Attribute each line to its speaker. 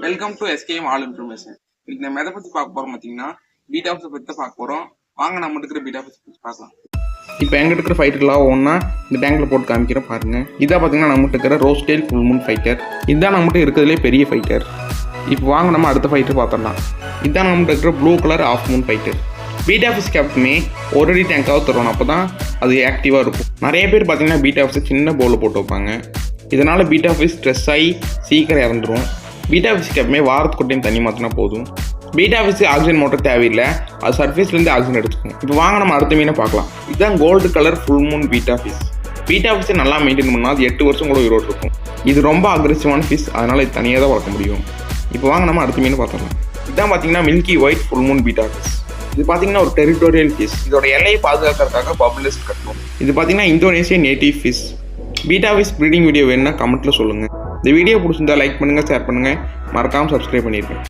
Speaker 1: Welcome to SKM all information. இன்னைக்கு நம்ம எதை பற்றி பார்க்க போகிறோம் பார்த்தீங்கன்னா, பீட்டா ஃபிஷை பற்றி தான் பார்க்க போகிறோம். வாங்க நம்ம இருக்கிற பீட்டா ஃபிஷ் பற்றி பார்க்கலாம். இப்போ எங்கிட்ட இருக்கிற ஃபைட்டர்லாம் ஒன்றா இந்த டேங்கில் போட்டு காமிக்கிறேன் பாருங்கள். இதான் பார்த்தீங்கன்னா நம்மகிட்ட இருக்கிற ரோஸ்டேல் ஃபுல் மூன் ஃபைட்டர். இதுதான் நம்மகிட்ட இருக்கிறதுலே பெரிய ஃபைட்டர். இப்போ வாங்க நம்ம அடுத்த ஃபைட்டர் பார்த்துடலாம். இதுதான் நம்மகிட்ட இருக்கிற blue colour of moon fighter. Beta fish கேப்டமே ஒரு அடி டேங்காவது தருவோம், அப்போ தான் அது ஆக்டிவாக இருக்கும். நிறைய பேர் பார்த்தீங்கன்னா பீட்டா ஃபிஷை சின்ன பவுலில் போட்டு வைப்பாங்க. இதனால் பீட்டா ஃபிஷ் ஸ்ட்ரெஸ் ஆகி சீக்கிரம் இறந்துடும். பீட்டா ஃபிஷ்க்கு எப்பவுமே வாரத்துக்கு டைம் தண்ணி மாற்றினா போதும். பீட்டா ஃபிஷ் ஆக்சிஜன் மோட்டர் தேவையில்லை, அது சர்ஃபேஸ்லேருந்து ஆக்சிஜன் எடுத்துக்கும். இப்போ வாங்க நம்ம அடுத்த மீனை பார்க்கலாம். இதுதான் gold colour full moon betta fish. Betta ஃபிஷ்ஷை நல்லா மெயின்டைன் பண்ணால் அது 8 வருஷம் கூட உயிரோடு இருக்கும். இது ரொம்ப அக்ரெசிவான ஃபிஷ், அதனால் இது தனியாக தான் வளர்க்க முடியும். இப்போ வாங்க நம்ம அடுத்த மீன் பார்த்துக்கலாம். இதுதான் பார்த்தீங்கன்னா milky white full moon betta fish. இது பார்த்தீங்கன்னா ஒரு டெரிட்டோரியல் ஃபிஷ். இதோட எல்லையை பாதுகாக்கிறதுக்காக பப்ளிஸ் கட்டும். இது பார்த்தீங்கன்னா Indonesia native fish. Beta fish breeding video வேணும்னா கமெண்ட்டில் சொல்லுங்கள். இந்த வீடியோ பிடிச்சிருந்தா லைக் பண்ணுங்கள், ஷேர் பண்ணுங்கள், மறக்காமல் சப்ஸ்கிரைப் பண்ணிடுங்க.